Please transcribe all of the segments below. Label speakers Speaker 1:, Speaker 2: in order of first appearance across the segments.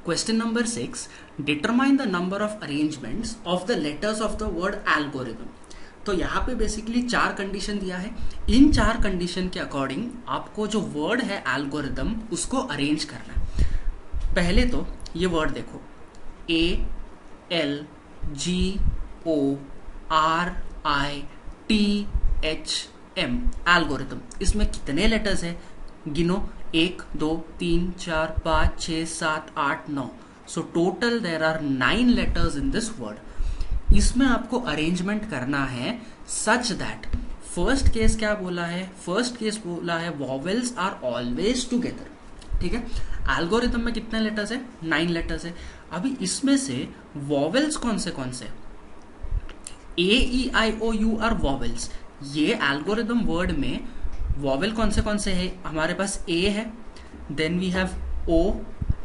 Speaker 1: Question number 6. Determine the number of arrangements of the letters of the word algorithm. तो यहाँ पे basically 4 condition दिया है. इन 4 condition के अकॉर्डिंग आपको जो वर्ड है एल्गोरिदम उसको अरेंज करना है. पहले तो ये वर्ड देखो, ALGORITM एल्गोरिदम. इसमें कितने लेटर्स है गिनो. 1 2 3 4 5 6 7 8 9. So total there are 9 letters in this word. इसमें आपको अरेंजमेंट करना है सच दैट फर्स्ट केस क्या बोला है, फर्स्ट केस बोला है वॉवेल्स आर ऑलवेज टुगेदर. ठीक है, एल्गोरिथम में कितने लेटर्स है, 9 लेटर्स है. अभी इसमें से वॉवेल्स कौन से AEIOU आर वॉवेल्स. ये एल्गोरिथम वर्ड में वॉवेल कौन से है, हमारे पास A है, then we have O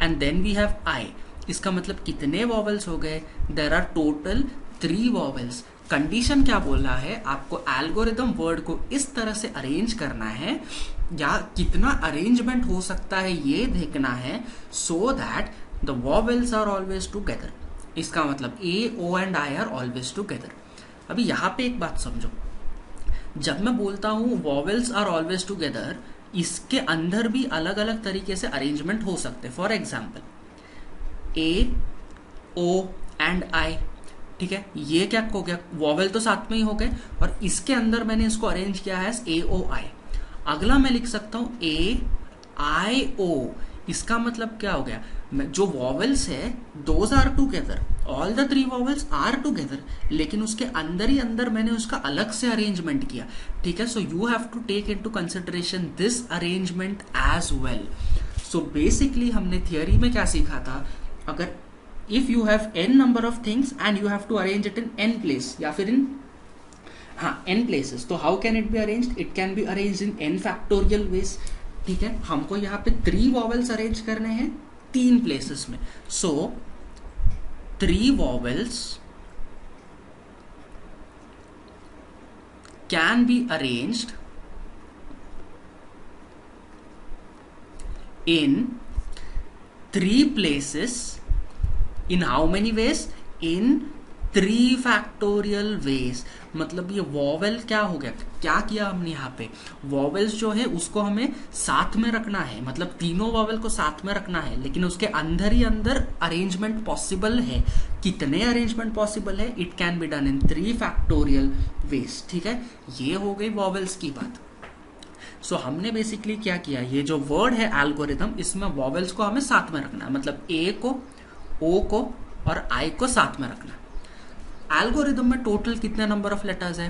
Speaker 1: and then we have I. इसका मतलब कितने वॉवेल्स हो गए, there are total 3 vowels. Condition क्या बोला है, आपको एल्गोरिथम वर्ड को इस तरह से अरेंज करना है या कितना अरेंजमेंट हो सकता है ये देखना है, so that the vowels are always together. इसका मतलब A, O and I are always together. अभी यहाँ पे एक बात समझो, जब मैं बोलता हूँ वॉवेल्स आर ऑलवेज टुगेदर, इसके अंदर भी अलग अलग तरीके से अरेंजमेंट हो सकते हैं. For example A, O and I. ठीक है, ये क्या हो गया, वॉवेल तो साथ में ही हो गए और इसके अंदर मैंने इसको अरेंज किया है AOI. अगला मैं लिख सकता हूं AIO. इसका मतलब क्या हो गया, जो वॉवेल्स है those are together, all the 3 vowels are together, लेकिन उसके अंदर ही अंदर मैंने उसका अलग से अरेंजमेंट किया. ठीक है, so you have to take into consideration this arrangement as well. So basically हमने थियोरी में क्या सीखा था, अगर if you have n number of things and you have to arrange it in n place या फिर in n places, तो how can it be arranged, it can be arranged in n factorial ways. ठीक है, हमको यहाँ पे 3 vowels arrange करने हैं 3 places में. so 3 vowels can be arranged in 3 places. In how many ways? In 3 factorial ways. मतलब ये वॉवेल क्या हो गया, क्या किया हमने यहाँ पे, वॉवेल्स जो है उसको हमें साथ में रखना है, मतलब तीनों वॉवेल को साथ में रखना है, लेकिन उसके अंदर ही अंदर अरेंजमेंट पॉसिबल है. कितने अरेंजमेंट पॉसिबल है, it can be done in 3 factorial ways. ठीक है, ये हो गई वॉवेल्स की बात. सो हमने बेसिकली क्या किया, ये जो वर्ड है एल्गोरिथम, इसमें वॉवेल्स को हमें साथ में रखना है, मतलब A को, O को और I को साथ में रखना. एल्गोरिथम में टोटल कितने नंबर ऑफ लेटर्स है,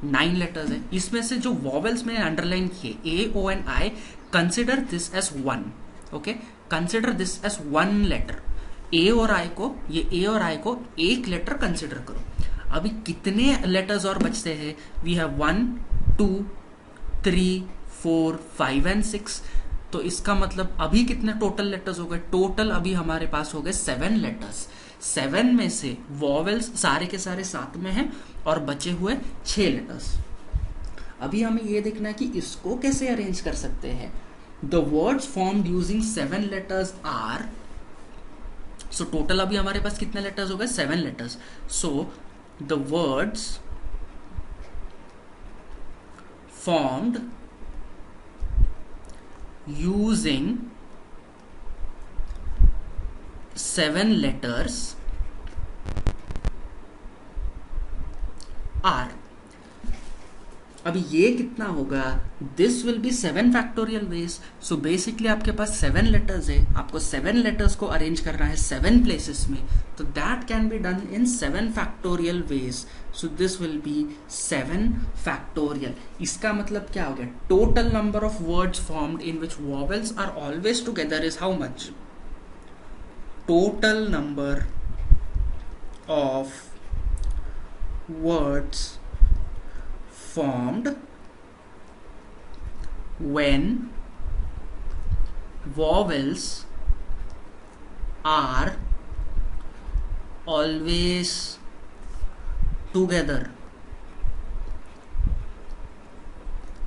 Speaker 1: 9 लेटर्स है. इसमें से जो वॉवेल्स में अंडरलाइन किए A, O and I, consider this as 1. Okay, consider this as 1 letter. A और I को, ये A और I को एक लेटर कंसिडर करो. अभी कितने लेटर्स और बचते हैं, वी हैव 1 2 3 4 5 एंड 6. तो इसका मतलब अभी कितने टोटल लेटर्स हो गए, टोटल अभी हमारे पास हो गए 7 लेटर्स. 7 में से वॉवेल्स सारे के सारे साथ में हैं और बचे हुए 6 लेटर्स. अभी हमें ये देखना है कि इसको कैसे अरेंज कर सकते हैं. The words formed using 7 letters are, so total अभी हमारे पास कितने लेटर्स हो गए, 7 letters. So the words formed using 7 letters are. अभी ये कितना होगा, this will be 7 factorial ways. So basically आपके पास 7 लेटर्स है, आपको 7 लेटर्स को अरेंज करना है 7 प्लेसेस में, तो that can be done in 7 factorial ways. So this will be 7 factorial. इसका मतलब क्या हो गया, total number of words formed in which vowels are always together is how much, total number of words formed when vowels are always together.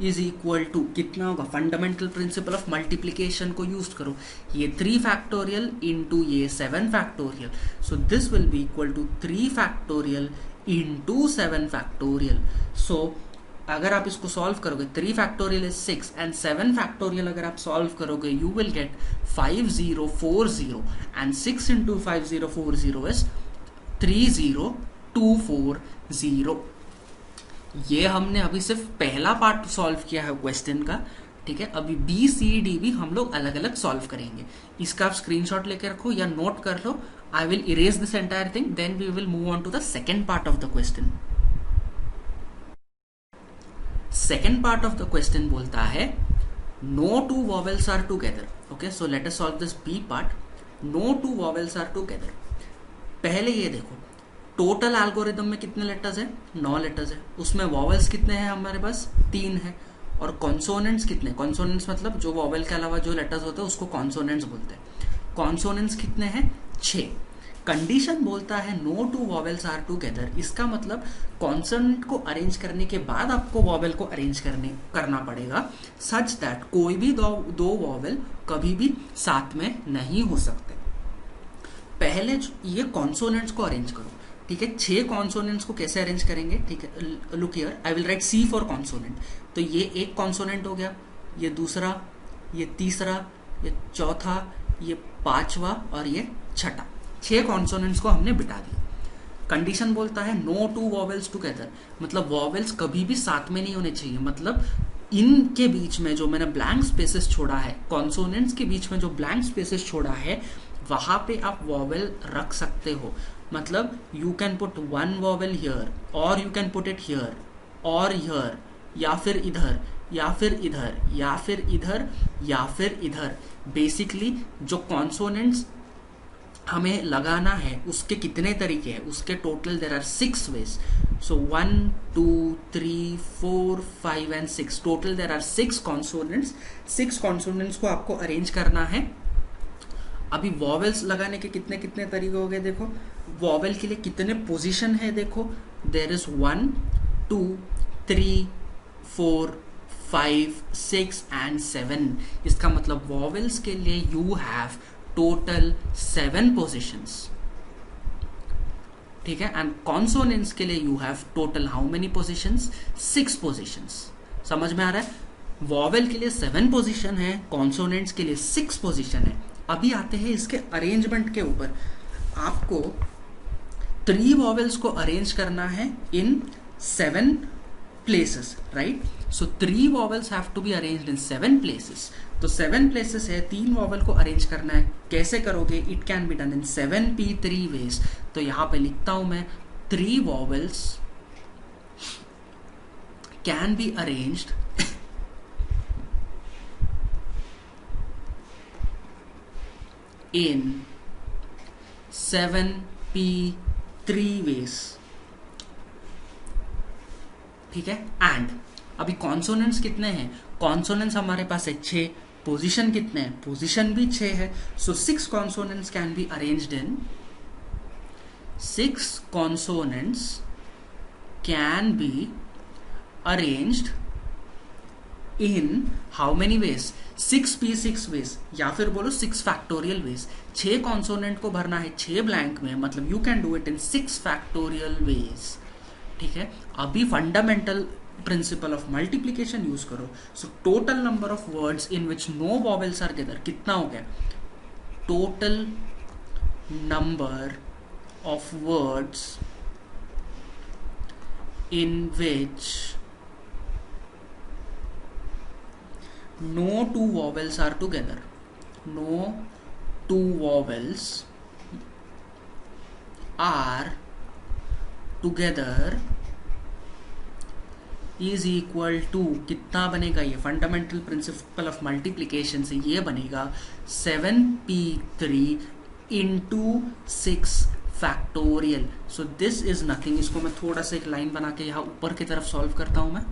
Speaker 1: Is equal to कितना होगा, fundamental principle of multiplication को use करो, ये 3 factorial into ये 7 factorial, so this will be equal to 3 factorial into 7 factorial. So अगर आप इसको solve करोगे 3 फैक्टोरियल इज 6 एंड 7 फैक्टोरियल अगर आप सॉल्व करोगे you will get 5040 and 6 into 5040 is 30240। ये हमने अभी सिर्फ पहला पार्ट सॉल्व किया है क्वेश्चन का, ठीक है। अभी बी सी डी भी हम लोग अलग अलग सॉल्व करेंगे। इसका आप स्क्रीनशॉट लेके रखो या नोट कर लो। I will erase this entire thing, then we will move on to the second part of the question. Second part of the question बोलता है no two vowels are together. Okay, so let us solve this B part. No two vowels are together. पहले ये देखो total algorithm में कितने letters है, 9 letters है, उसमें वॉवेल्स कितने हैं हमारे पास, 3 है, और कॉन्सोनेंट्स कितने, कॉन्सोनेंट्स मतलब जो वॉवेल के अलावा जो लेटर्स होते हैं उसको कॉन्सोनेंट्स बोलते हैं। कॉन्सोनेंट्स कितने हैं, 6। कंडीशन बोलता है no two vowels are together. इसका मतलब कॉन्सोनेंट को अरेंज करने के बाद आपको वॉवेल को अरेंज करना पड़ेगा सच दैट कोई भी दो वॉवेल कभी भी साथ में नहीं हो सकते। पहले ये कॉन्सोनेंट्स को अरेंज करो, ठीक है। 6 कॉन्सोनेंट्स को कैसे अरेंज करेंगे, ठीक है। Look here, I will write C for consonant. तो ये एक कॉन्सोनेंट हो गया, ये दूसरा, ये तीसरा, ये चौथा, ये पांचवा और ये छठा। 6 कॉन्सोनेंट्स को हमने बिठा दिया। कंडीशन बोलता है नो टू वॉवेल्स टुगेदर, मतलब वॉवेल्स कभी भी साथ में नहीं होने चाहिए। मतलब इनके बीच में जो मैंने ब्लैंक स्पेसेस छोड़ा है, कॉन्सोनेंट्स के बीच में जो ब्लैंक स्पेसेस छोड़ा है वहां पे आप वॉवेल रख सकते हो। मतलब you can put 1 vowel here और you can put it here और हियर, या फिर इधर या फिर इधर या फिर इधर या फिर इधर। बेसिकली जो कॉन्सोनेंट्स हमें लगाना है उसके कितने तरीके हैं, उसके total there are 6 ways. So 1 2 3 4 5 and 6, total there are 6 consonants. 6 consonants को आपको अरेंज करना है। अभी वॉवेल्स लगाने के कितने कितने तरीके हो गए, देखो वॉवेल के लिए कितने पोजीशन है, देखो देयर इज 1 2 3 4 5 6 एंड 7। इसका मतलब वॉवेल्स के लिए यू हैव टोटल 7 पोजीशंस, ठीक है। एंड कॉन्सोनेंट्स के लिए you have total how many positions, 6 positions. समझ में आ रहा है? वॉवेल के लिए 7 पोजीशन है, कॉन्सोनेंट्स के लिए 6 पोजीशन है। अभी आते हैं इसके अरेंजमेंट के ऊपर। आपको 3 वॉवेल्स को अरेंज करना है इन 7 places, right? So 3 vowels have to be arranged in 7 places. तो 7 places है, 3 वॉवेल को अरेंज करना है। कैसे करोगे? It can be done in 7p3 ways। तो यहां पे लिखता हूं मैं 3 vowels can be arranged in 7p3 ways, ठीक है। एंड अभी कॉन्सोनेंट्स कितने हैं, कॉन्सोनेंट्स हमारे पास है 6, पोजीशन कितने हैं, पोजीशन भी 6 है। So 6 consonants can be arranged in 6 consonants can be arranged in how many ways, 6p6 ways, या फिर बोलो 6 फैक्टोरियल वेज। 6 कॉन्सोनेंट को भरना है 6 ब्लैंक में, मतलब you can do it in 6 factorial ways, ठीक है। अभी fundamental principle of multiplication use करो। So total number of words in which no vowels are together कितना हो गया, total number of words in which no 2 vowels are together, no 2 vowels are together is equal to कितना बनेगा, ये fundamental principle of multiplication से ये बनेगा 7p3 into 6 factorial. So this is nothing. इसको मैं थोड़ा सा एक लाइन बना के यहाँ ऊपर की तरफ सॉल्व करता हूं मैं।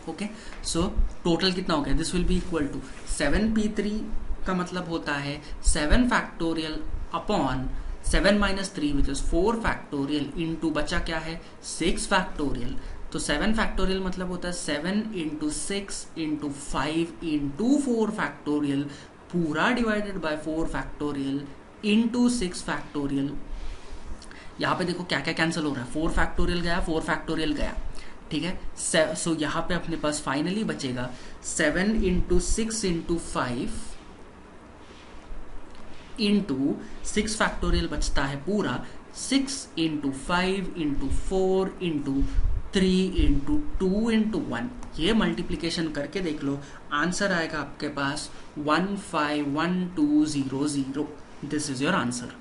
Speaker 1: ओके, सो टोटल कितना हो गया, this will be equal to 7p3 का मतलब होता है 7 factorial upon 7 - 3 which is 4 factorial into बचा क्या है 6 फैक्टोरियल। तो 7 फैक्टोरियल मतलब होता है 7 इंटू 6 इंटू 5 इंटू 4 फैक्टोरियल, पूरा divided by 4 factorial into 6 factorial. यहाँ पे देखो क्या क्या कैंसिल हो रहा है, 4 फैक्टोरियल गया, 4 फैक्टोरियल गया, ठीक है। सो यहाँ पे अपने पास फाइनली बचेगा 7 इंटू 6 इंटू 5 इंटू 6 फैक्टोरियल बचता है पूरा 6 into 5 into 4 into 3 into 2 into 1। ये मल्टीप्लीकेशन करके देख लो, आंसर आएगा आपके पास 151200। This is your answer.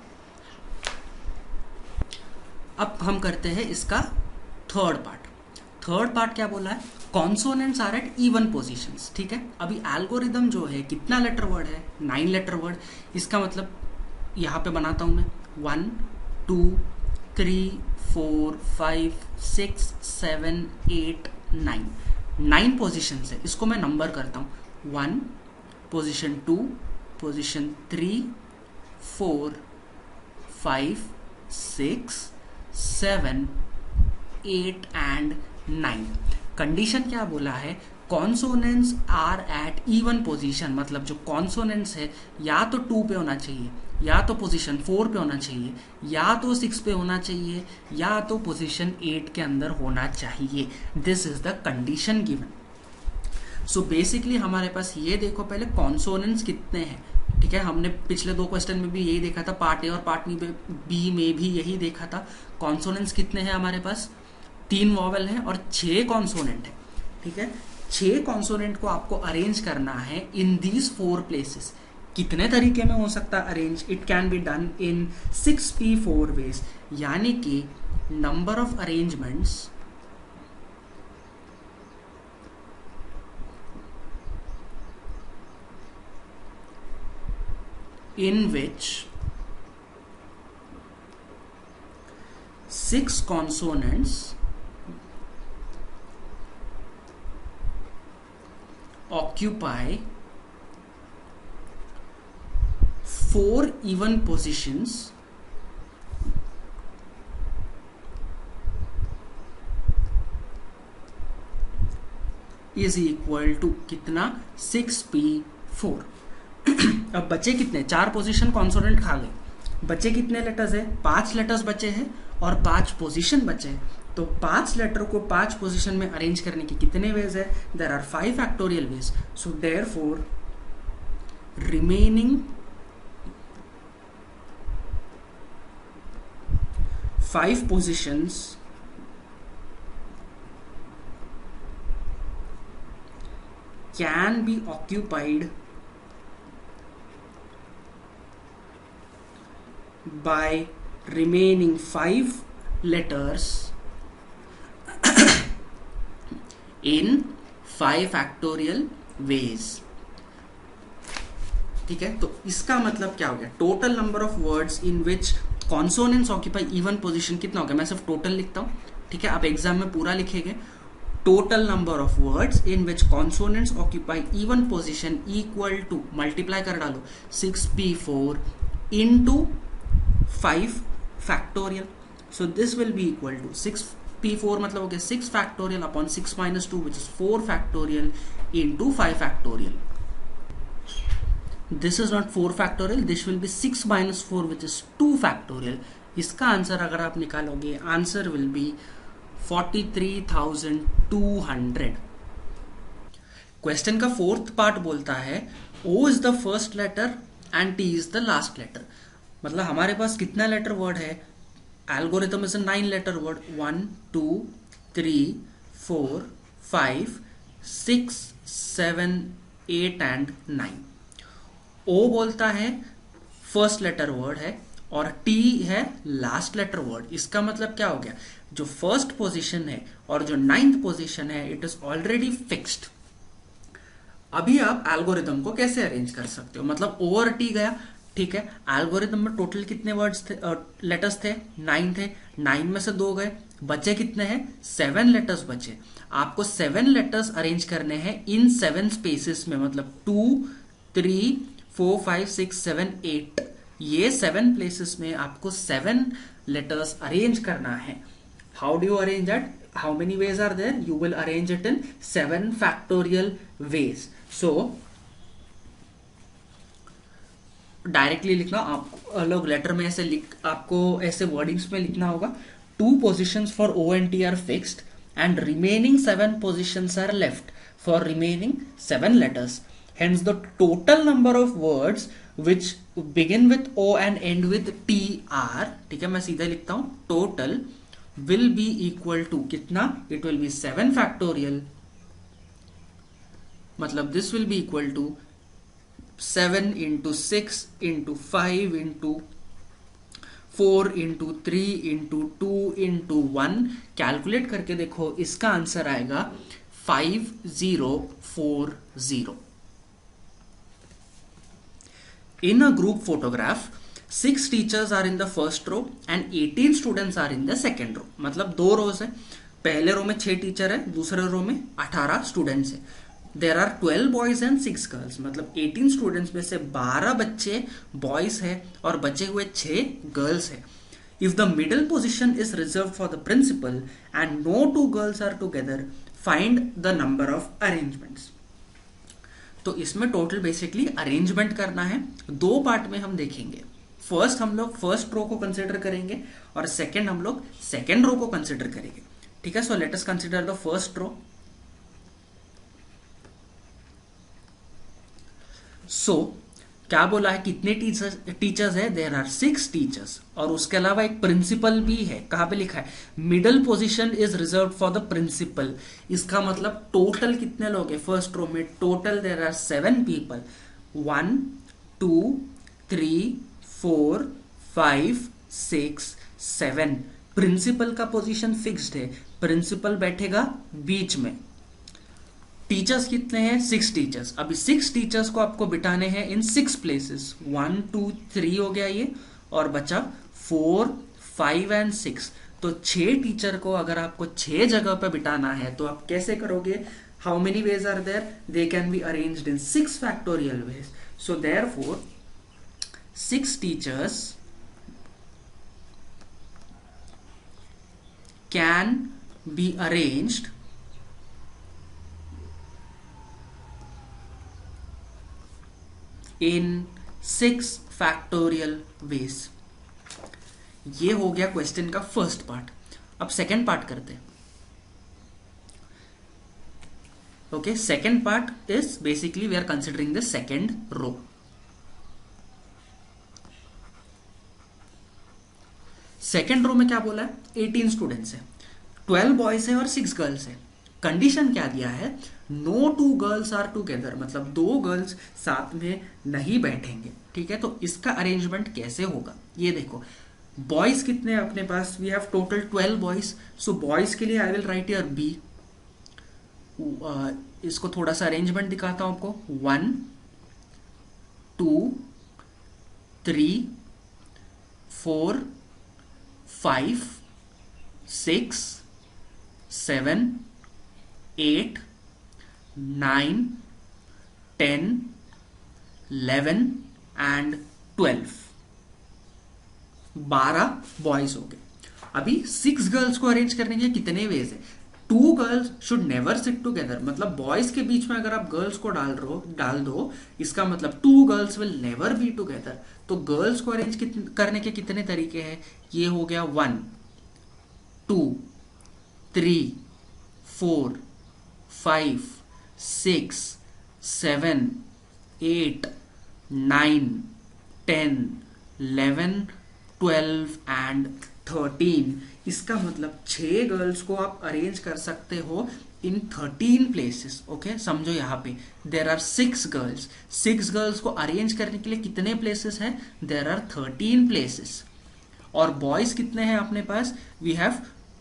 Speaker 1: अब हम करते हैं इसका थर्ड पार्ट। थर्ड पार्ट क्या बोला है, consonants are at even positions, ठीक है। अभी एल्गोरिदम जो है कितना लेटर वर्ड है, 9 लेटर वर्ड। इसका मतलब यहाँ पे बनाता हूं मैं 1 2 3 4 5 6 7 8 9 पोजिशन है। इसको मैं नंबर करता हूँ 1 पोजिशन 2 पोजिशन 3 4 5 6 7 8 एंड 9। कंडीशन क्या बोला है, consonants are at even position, मतलब जो कॉन्सोनेंट्स है या तो 2 पे होना चाहिए, या तो पोजीशन 4 पे होना चाहिए, या तो 6 पे होना चाहिए, या तो पोजीशन 8 के अंदर होना चाहिए। This is the condition given. So basically हमारे पास ये देखो, पहले कॉन्सोनेंट्स कितने हैं, ठीक है। हमने पिछले 2 क्वेश्चन में भी यही देखा था, पार्ट ए और पार्ट बी में भी यही देखा था। कॉन्सोनेंट्स कितने हैं हमारे पास, 3 वॉवेल है और 6 कॉन्सोनेंट है, ठीक है। 6 कॉन्सोनेंट को आपको अरेंज करना है इन दीज 4 प्लेसेस। कितने तरीके में हो सकता है arrange, it can be done in 6p4 ways, यानी कि number of arrangements in which 6 consonants occupy 4 even positions is equal to कितना 6p4। अब बचे कितने, 4 पोजीशन कॉन्सोनेंट खा गए, बचे कितने लेटर्स है, 5 लेटर्स बचे हैं और 5 पोजीशन बचे हैं। तो 5 लेटर को 5 पोजीशन में अरेंज करने के कितने वेज है, there are 5 factorial ways. So therefore remaining 5 positions can be occupied by remaining 5 letters in 5 factorial ways, ठीक है। तो इसका मतलब क्या हो गया, total number of words in which consonants occupy even position कितना हो गया, मैं सिर्फ टोटल लिखता हूं, ठीक है। आप एग्जाम में पूरा लिखेंगे, total number of words in which consonants occupy even position equal to, multiply कर डालो 6p4 into 5 factorial. So this will be equal to 6p4 मतलब हो गया 6 factorial upon 6 minus 2 which is 4 factorial into 5 factorial. This is not 4 factorial, this will be 6 minus 4 which is 2 factorial. इसका answer अगर आप निकालोगे, answer will be 43,200। Question का fourth part बोलता है O is the first letter and T is the last letter। मतलब हमारे पास कितना लेटर वर्ड है, algorithm is a 9 letter word, 1 2 3 4 5 6 7 8 and 9। ओ बोलता है फर्स्ट लेटर वर्ड है और टी है लास्ट लेटर वर्ड। इसका मतलब क्या हो गया, जो फर्स्ट पोजीशन है और जो 9th पोजीशन है इट इज ऑलरेडी फिक्स्ड। अभी आप एल्गोरिथम को कैसे अरेंज कर सकते हो, मतलब ओ और टी गया, ठीक है। एल्गोरिथम में टोटल कितने वर्ड्स थे, लेटर्स थे, 9 थे, 9 में से 2 गए, बचे कितने हैं, 7 लेटर्स बचे। आपको 7 लेटर्स अरेंज करने हैं इन 7 स्पेसेस में, मतलब 2 3 4 5 6 7 8, ये 7 प्लेसेस में आपको 7 लेटर्स अरेंज करना है। How do you arrange that, how many ways are there? You will arrange it in 7 factorial ways. So directly लिखना, आप लोग लेटर में ऐसे आपको ऐसे वर्डिंग्स में लिखना होगा, 2 positions for O and T are fixed and remaining 7 positions are left for remaining 7 letters. Hence the total number of words which begin with O and end with T are, ठीक है, मैं सीधा लिखता हूं, total will be equal to कितना? It will be 7 factorial, मतलब this will be equal to 7 into 6 into 5 into 4 into 3 into 2 into 1. Calculate करके देखो, इसका आंसर आएगा 5040. In a group photograph, 6 teachers are in the first row and 18 students are in the second row. मतलब 2 rows है, पहले रो में 6 teacher है, दूसरे रो में 18 स्टूडेंट्स है. There are 12 boys and 6 girls, मतलब 18 स्टूडेंट्स में से 12 बच्चे बॉयज है और बचे हुए 6 गर्ल्स है. If the middle position is reserved for the principal and no 2 girls are together, find the number of arrangements. तो इसमें टोटल बेसिकली अरेंजमेंट करना है. 2 पार्ट में हम देखेंगे. फर्स्ट हम लोग फर्स्ट रो को कंसिडर करेंगे और सेकेंड हम लोग सेकेंड रो को कंसिडर करेंगे. ठीक है, so let us consider the first row. So क्या बोला है, कितने टीचर्स है? देयर आर 6 टीचर्स और उसके अलावा एक प्रिंसिपल भी है. कहां पे लिखा है? Middle position is reserve for the principal. इसका मतलब टोटल कितने लोग हैं फर्स्ट रो में? टोटल देयर आर 7 पीपल. 1 2 3 4 5 6 7. प्रिंसिपल का पोजीशन फिक्स्ड है, प्रिंसिपल बैठेगा बीच में. टीचर्स कितने हैं? 6 टीचर्स. अभी 6 टीचर्स को आपको बिठाने हैं इन 6 प्लेसेस. 1 2 3 हो गया ये, और बचा 4 5 एंड 6. तो 6 टीचर को अगर आपको 6 जगह पे बिठाना है तो आप कैसे करोगे? How many ways are there? They can be arranged in 6 factorial ways. So therefore 6 teachers can be arranged in 6 factorial ways. ये हो गया क्वेश्चन का फर्स्ट पार्ट. अब सेकेंड पार्ट करते हैं. Okay, second part is basically we are considering the second row. Second row में क्या बोला है? 18 स्टूडेंट्स है, 12 बॉयज है और 6 गर्ल्स है. कंडीशन क्या दिया है? नो 2 गर्ल्स आर टूगेदर, मतलब 2 गर्ल्स साथ में नहीं बैठेंगे. ठीक है, तो इसका अरेंजमेंट कैसे होगा ये देखो. बॉयज कितने हैं अपने पास? We have total 12 boys. So boys के लिए I will write your B. इसको थोड़ा सा अरेंजमेंट दिखाता हूं आपको. 1 2 3 4 5 6 7 8 9 10 11 एंड 12. 12 बॉयज हो गए. अभी 6 गर्ल्स को अरेंज करने के कितने वेज है? 2 girls should never sit together, मतलब बॉयज के बीच में अगर आप गर्ल्स को डाल दो इसका मतलब 2 girls will never be together. तो गर्ल्स को अरेंज करने के कितने तरीके हैं? ये हो गया 1 2 3 4 5 6 7 8 9 10 11 12 एंड 13. इसका मतलब 6 गर्ल्स को आप अरेंज कर सकते हो इन 13 प्लेसेस. ओके, समझो यहाँ पे देर आर 6 गर्ल्स. 6 गर्ल्स को अरेंज करने के लिए कितने प्लेसेस हैं? There are 13 places. और बॉयज कितने हैं अपने पास? We have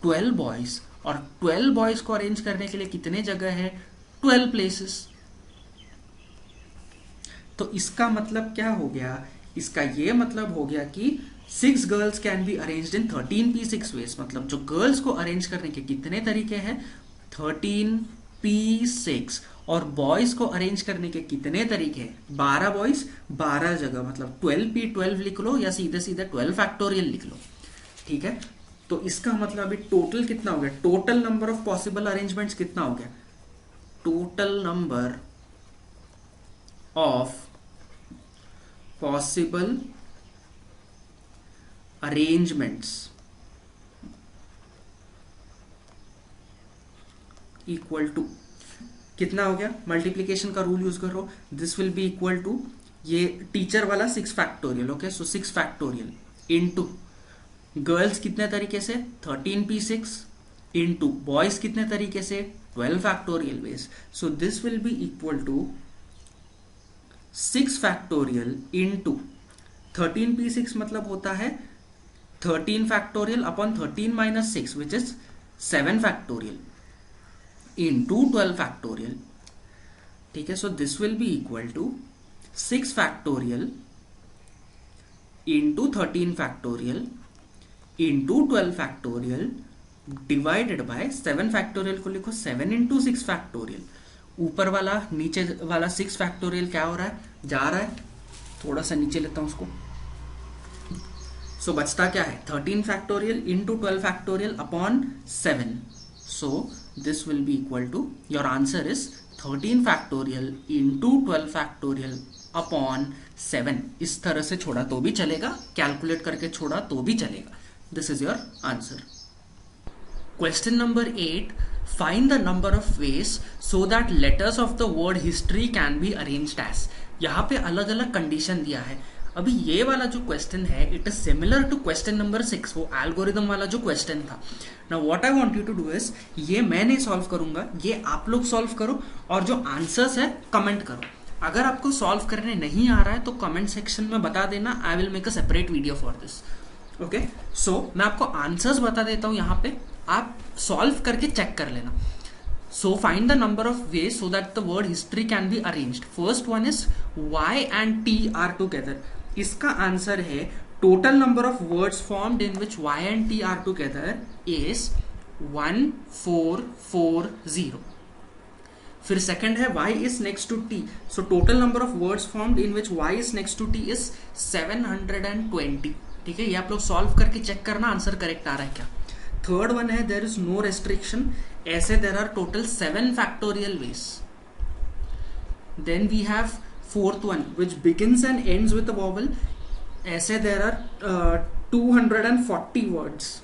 Speaker 1: 12 boys. और 12 बॉयज को अरेंज करने के लिए कितने जगह है? 12 प्लेसेस. तो इसका मतलब क्या हो गया? इसका ये मतलब हो गया कि 6 girls can be arranged in 13p6 ways. मतलब जो गर्ल्स को अरेंज करने के कितने तरीके हैं? 13p6. और बॉयज को अरेंज करने के कितने तरीके हैं? 12 बॉयज 12 जगह, मतलब 12p12 लिख लो या सीधे सीधे 12 फैक्टोरियल लिख लो. ठीक है, तो इसका मतलब अभी टोटल कितना हो गया, total number of possible arrangements कितना हो गया, total number of possible arrangements equal to कितना हो गया, मल्टीप्लीकेशन का रूल यूज करो, this will be equal to ये टीचर वाला 6 factorial, okay, so 6 factorial into girls कितने तरीके से 13p6 इनटू बॉयज कितने तरीके से 12 factorial ways, so this will be equal to 6 factorial into 13p6 मतलब होता है 13 factorial upon 13 minus 6 which is 7 factorial into 12 factorial, ठीक है, so this will be equal to 6 factorial into 13 factorial into 12 factorial divided by 7 factorial को लिखो 7 into 6 factorial, ऊपर वाला नीचे वाला 6 factorial क्या हो रहा है, जा रहा है, थोड़ा सा नीचे लेता हूं उसको, so बचता क्या है 13 factorial into 12 factorial upon 7, so this will be equal to, your answer is 13 factorial into 12 factorial upon 7. इस तरह से छोड़ा तो भी चलेगा, कैलकुलेट करके छोड़ा तो भी चलेगा. This is your answer. Question number 8. Find the number of ways so that letters of the word history can be arranged as. यहाँ पे अलग अलग कंडीशन दिया है. अभी ये वाला जो क्वेश्चन है it is similar to question number 6, वो एल्गोरिदम वाला जो क्वेश्चन था. Now what I want you to do is, ये मैं नहीं सॉल्व करूंगा, ये आप लोग सॉल्व करो और जो आंसर्स है कमेंट करो. अगर आपको सॉल्व करने नहीं आ रहा है तो कमेंट सेक्शन में बता देना, I will make a separate video for this. Okay, so मैं आपको आंसर्स बता देता हूं, यहाँ पे आप सॉल्व करके चेक कर लेना. So find the number of ways so that the word history can be arranged. First one is Y and T are together. इसका आंसर है total number of words formed in which Y and T are together is 1440. फिर second है Y is next to T. So total number of words formed in which Y is next to T is 720. ठीक है, ये आप लोग solve करके check करना answer correct आ रहा है क्या. थर्ड वन है देयर इज नो रेस्ट्रिक्शन, ऐसे there are total 7 factorial ways. Then we have fourth one which begins and ends with a vowel, ऐसे there are 240 words.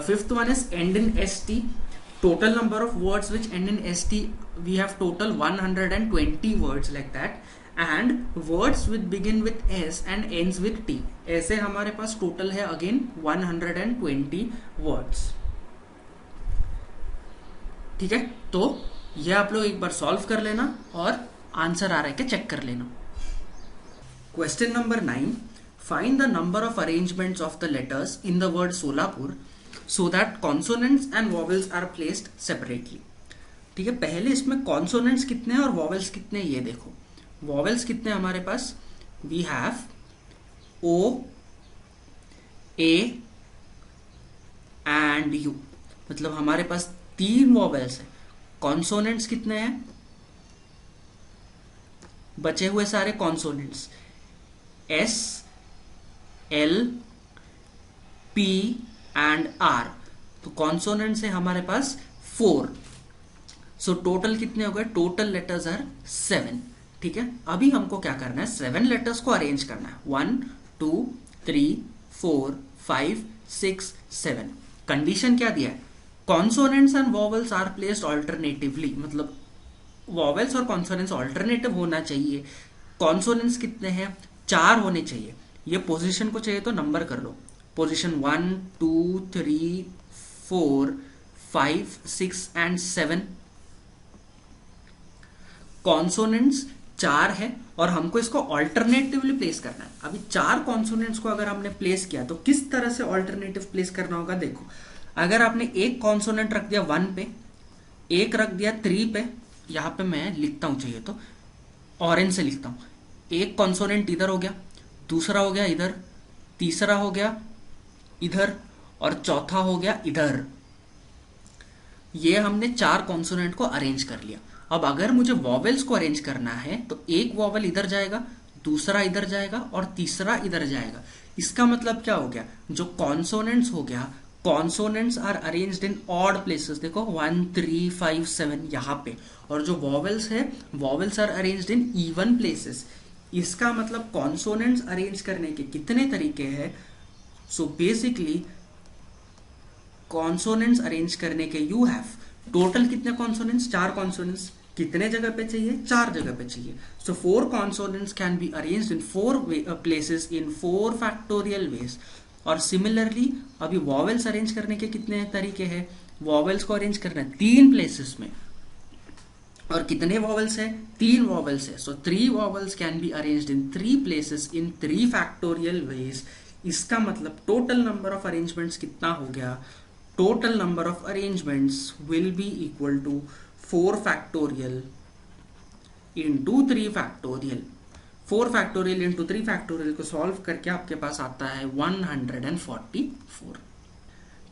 Speaker 1: Fifth one is end in ST, total number of words which end in ST we have total 120 words like that, and words which begin with S and ends with T, ऐसे हमारे पास total है again 120 words. ठीक है, तो ये आप लोग एक बार सॉल्व कर लेना और आंसर आ रहा है क्या चेक कर लेना. Question number 9. Find the number of arrangements of the letters in the word Solapur so that consonants and vowels are placed separately. ठीक है, पहले इसमें consonants कितने हैं और vowels कितने हैं ये देखो. vowels कितने हैं हमारे पास, we have O, A and U, मतलब हमारे पास 3 vowels हैं. consonants कितने हैं, बचे हुए सारे consonants S, L, P and R, तो कॉन्सोनेंट है हमारे पास 4. सो टोटल कितने हो गए, टोटल लेटर्स आर 7. ठीक है, अभी हमको क्या करना है, 7 लेटर्स को अरेंज करना है. 1 2 3 4 5 6 7. कंडीशन क्या दिया है, consonants and vowels are placed alternatively, मतलब वॉवल्स और कॉन्सोनेंट्स ऑल्टरनेटिव होना चाहिए. कॉन्सोनेंट्स कितने हैं, 4 होने चाहिए. ये पोजीशन को चाहिए तो नंबर कर लो, पोजीशन 1 2 3 4 5 6 एंड 7. कॉन्सोनेंट्स 4 है और हमको इसको ऑल्टरनेटिवली प्लेस करना है. अभी 4 कॉन्सोनेंट्स को अगर हमने प्लेस किया तो किस तरह से ऑल्टरनेटिव प्लेस करना होगा, देखो. अगर आपने एक कॉन्सोनेंट रख दिया 1 पे, एक रख दिया 3 पे, यहां पे मैं लिखता हूं चाहिए तो ऑरेंज से लिखता हूं. एक कॉन्सोनेंट इधर हो गया, दूसरा हो गया इधर, तीसरा हो गया इधर और चौथा हो गया इधर. ये हमने 4 कॉन्सोनेंट को अरेंज कर लिया. अब अगर मुझे वॉवेल्स को अरेंज करना है तो एक वॉवेल इधर जाएगा, दूसरा इधर जाएगा और तीसरा इधर जाएगा। इसका मतलब क्या हो गया, जो कॉन्सोनेंट्स हो गया, consonants are arranged in odd places, देखो 1 3 5 7 यहाँ पे, और जो वॉवेल्स है vowels are arranged in even places. इसका मतलब कॉन्सोनेंट्स अरेंज करने के कितने तरीके हैं, सो बेसिकली कॉन्सोनेंट्स अरेंज करने के यू हैव टोटल कितने कॉन्सोनेंट्स, 4 कॉन्सोनेंट्स, कितने जगह पे चाहिए, 4 जगह पे चाहिए। सो 4 consonants can be arranged in 4 places in 4 factorial veg. और सिमिलरली अभी वॉवेल्स अरेंज करने के कितने तरीके हैं, वॉवेल्स को अरेंज करना है 3 प्लेसेस में, और कितने वॉवेल्स है, 3 वॉवेल्स है। So 3 vowels can be arranged in 3 places in 3 factorial ways. इसका मतलब टोटल नंबर ऑफ अरेंजमेंट्स कितना हो गया, total number of arrangements will be equal to 4 factorial into 3 factorial. 4 factorial into 3 factorial को सॉल्व करके आपके पास आता है 144।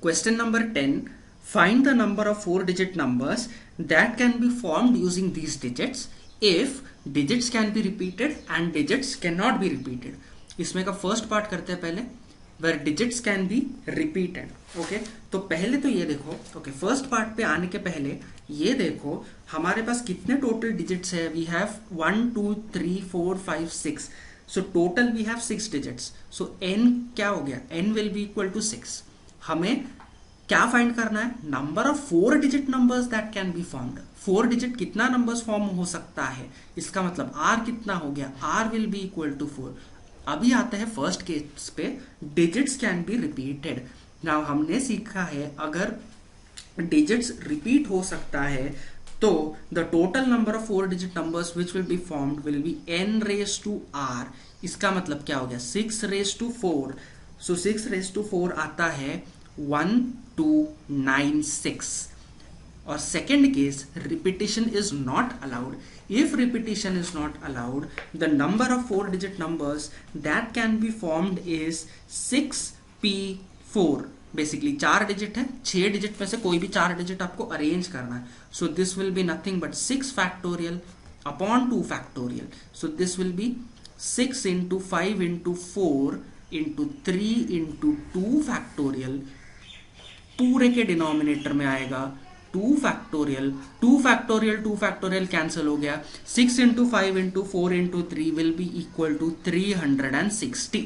Speaker 1: Question number 10, find the number of 4-digit numbers that can be formed using these digits if digits can be repeated and digits cannot be repeated। इसमें का first part करते हैं पहले, where digits can be repeated। Okay तो पहले तो ये देखो, ओके फर्स्ट पार्ट पे आने के पहले ये देखो हमारे पास कितने टोटल डिजिट्स है, we have 1 2 3 4 5 6, so total we have 6 digits. So n क्या हो गया, n will be equal to 6। हमें क्या फाइंड करना है, number of 4 digit numbers that can be formed. 4 digit कितना नंबर्स फॉर्म हो सकता है, इसका मतलब r कितना हो गया, r will be equal to 4। अभी आते हैं फर्स्ट केस पे, digits can be repeated. Now हमने सीखा है अगर डिजिट्स रिपीट हो सकता है तो the total number of 4 digit numbers which will be formed will be n raise to r। इसका मतलब क्या हो गया, 6 raise to 4। So 6 raise to 4 आता है 1296। और second case, repetition is not allowed. If repetition is not allowed, the number of 4-digit numbers that can be formed is 6p4। Basically 4 digit है, 6 digit में से कोई भी 4 डिजिट आपको arrange करना है। सो this will be nothing but 6 factorial upon 2 factorial. So this will B 6 into 5 into 4 into 3 into 2 factorial. पूरे के डिनोमिनेटर में आएगा 2 फैक्टोरियल, 2 फैक्टोरियल 2 फैक्टोरियल कैंसिल हो गया। 6 into 5 into 4 into 3 will be equal to 360।